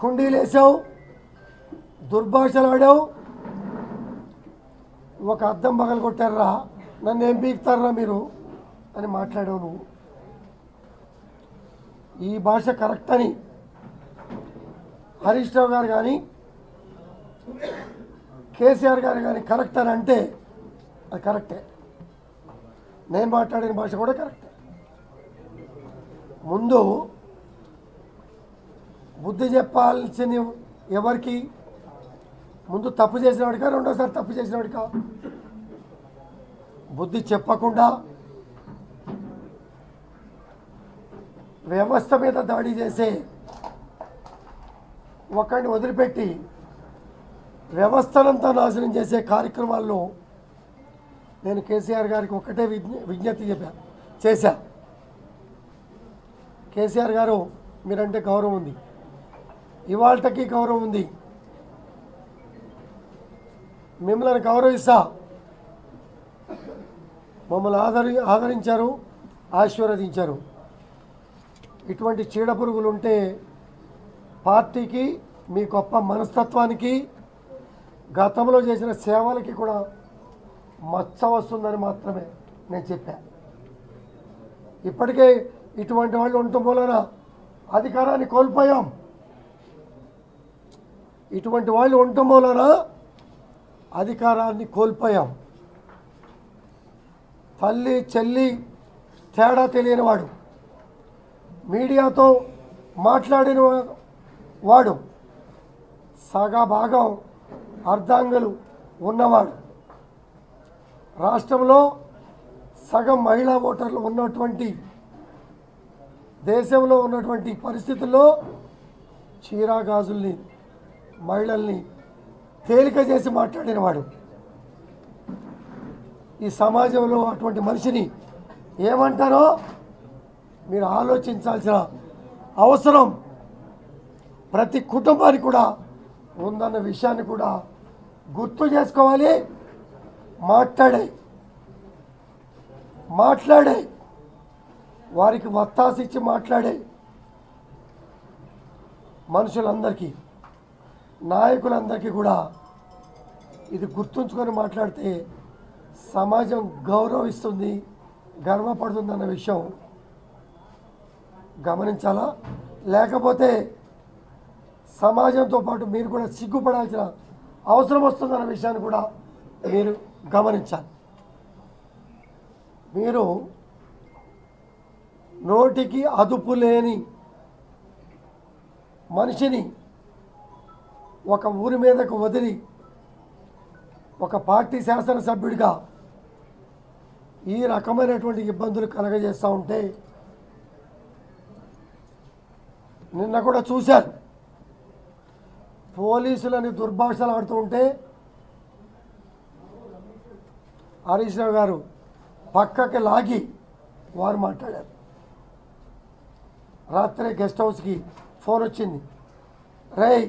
కుండీలేసావు, దుర్భాషలాడావు, ఒక అద్దం పగలు కొట్టారా, నన్ను ఏం పీకుతారా మీరు అని మాట్లాడావు నువ్వు. ఈ భాష కరెక్ట్ అని హరీష్ రావు గారు కానీ కేసీఆర్ గారు కానీ కరెక్ట్ అని అంటే అది కరెక్టే. నేను మాట్లాడిన భాష కూడా కరెక్టే. ముందు బుద్ధి చెప్పాల్సిన ఎవరికి? ముందు తప్పు చేసినవాడికా, రెండోసారి తప్పు చేసినవాడికా? బుద్ధి చెప్పకుండా వ్యవస్థ మీద దాడి చేసే ఒకరిని వదిలిపెట్టి వ్యవస్థనంతా నాశనం చేసే కార్యక్రమాల్లో నేను కేసీఆర్ గారికి ఒక్కటే విజ్ఞప్తి చేశా. కేసీఆర్ గారు మీరంటే గౌరవం ఉంది, ఇవాళకి గౌరవం ఉంది, మిమ్మల్ని గౌరవిస్తా, మమ్మల్ని ఆదరించారు, ఆశీర్వదించారు. ఇటువంటి చీడపురుగులు ఉంటే పార్టీకి, మీ గొప్ప మనస్తత్వానికి, గతంలో చేసిన సేవలకి కూడా మచ్చ వస్తుందని మాత్రమే నేను చెప్పా. ఇప్పటికే ఇటువంటి వాళ్ళు ఉండటం వలన అధికారాన్ని కోల్పోయాం. ఇటువంటి వాళ్ళు ఉండటం వలన అధికారాన్ని కోల్పోయాం. తల్లి చెల్లి తేడా తెలియనివాడు, మీడియాతో మాట్లాడిన వాడు, సగభాగం అర్ధాంగులు ఉన్నవాడు, రాష్ట్రంలో సగం మహిళా ఓటర్లు ఉన్నటువంటి దేశంలో ఉన్నటువంటి పరిస్థితుల్లో చీరాగాజుల్ని, మహిళల్ని తేలిక చేసి మాట్లాడినవాడు. ఈ సమాజంలో అటువంటి మనిషిని ఏమంటారో మీరు ఆలోచించాల్సిన అవసరం ప్రతి కుటుంబానికి కూడా ఉందన్న విషయాన్ని కూడా గుర్తు చేసుకోవాలి. మాట్లాడే వారికి వత్తాసిచ్చి మాట్లాడే మనుషులందరికీ, నాయకులందరికీ కూడా ఇది గుర్తుంచుకొని మాట్లాడితే సమాజం గౌరవిస్తుంది, గర్వపడుతుందన్న విషయం గమనించాలా. లేకపోతే సమాజంతో పాటు మీరు కూడా సిగ్గుపడాల్సిన అవసరం వస్తుందన్న విషయాన్ని కూడా మీరు గమనించాలి. మీరు నోటికి అదుపు లేని మనిషిని ఒక ఊరి మీదకు వదిలి ఒక పార్టీ శాసనసభ్యుడిగా ఈ రకమైనటువంటి ఇబ్బందులు కలగజేస్తూ ఉంటే నిన్న కూడా చూశారు. పోలీసులని దుర్భాషలు ఆడుతూ ఉంటే హరీష్ రావు గారు పక్కకి లాగి వారు మాట్లాడారు. రాత్రి గెస్ట్ హౌస్కి ఫోన్ వచ్చింది, రేయ్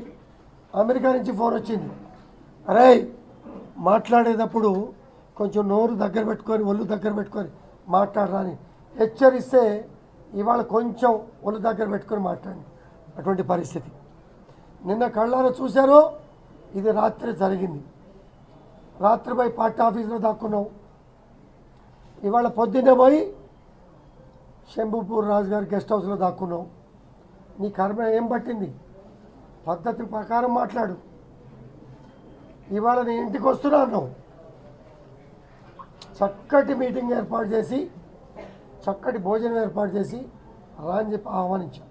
అమెరికా నుంచి ఫోన్ వచ్చింది, రేయ్ మాట్లాడేటప్పుడు కొంచెం నోరు దగ్గర పెట్టుకొని, ఒళ్ళు దగ్గర పెట్టుకొని మాట్లాడరా అని హెచ్చరిస్తే ఇవాళ కొంచెం ఒళ్ళు దగ్గర పెట్టుకొని మాట్లాడండి. అటువంటి పరిస్థితి నిన్న కళ్ళారా చూశారో. ఇది రాత్రి జరిగింది. రాత్రి పోయి పార్టీ ఆఫీస్లో దాక్కున్నావు, ఇవాళ పొద్దున్నే పోయి శంభుపూర్ రాజు గారి గెస్ట్ హౌస్లో దాక్కున్నావు. నీ కర్మ ఏం పట్టింది? పద్ధతి ప్రకారం మాట్లాడు. ఇవాళ నీ ఇంటికి వస్తున్నా అన్నావు, చక్కటి మీటింగ్ ఏర్పాటు చేసి, చక్కటి భోజనం ఏర్పాటు చేసి రాని చెప్పి ఆహ్వానించావు.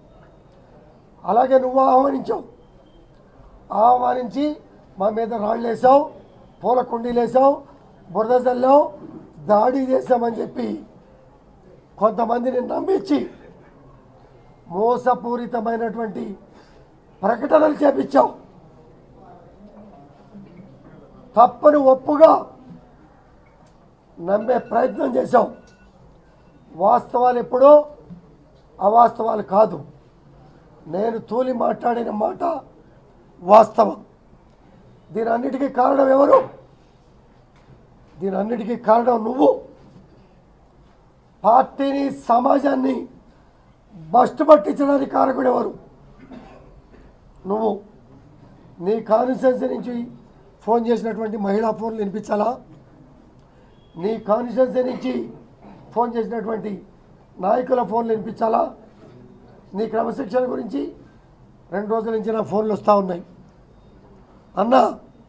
అలాగే నువ్వు ఆహ్వానించి మా మీద రాళ్ళు వేసావు, పూల కుండీలు వేసావు, బురద జల్లావు, దాడి చేసామని చెప్పి కొంతమందిని నమ్మించి మోసపూరితమైనటువంటి ప్రకటనలు చేపించావు. తప్పని ఒప్పుగా నమ్మే ప్రయత్నం చేశావు. వాస్తవాలు ఎప్పుడో అవాస్తవాలు కాదు. నేను తూలి మాట్లాడిన మాట వాస్తవం. దీనన్నిటికీ కారణం ఎవరు? దీనన్నిటికీ కారణం నువ్వు. పార్టీని, సమాజాన్ని బస్టు పట్టించడానికి కారకుడు ఎవరు? నువ్వు నీ కాన్స్టిట్యున్సీ నుంచి ఫోన్ చేసినటువంటి మహిళా ఫోన్లు వినిపించాలా? నీ కాన్స్టిట్యున్సీ నుంచి ఫోన్ చేసినటువంటి నాయకుల ఫోన్లు వినిపించాలా? నీ క్రమశిక్షణ గురించి 2 రోజుల నుంచి నా ఫోన్లు వస్తూ ఉన్నాయి. అన్నా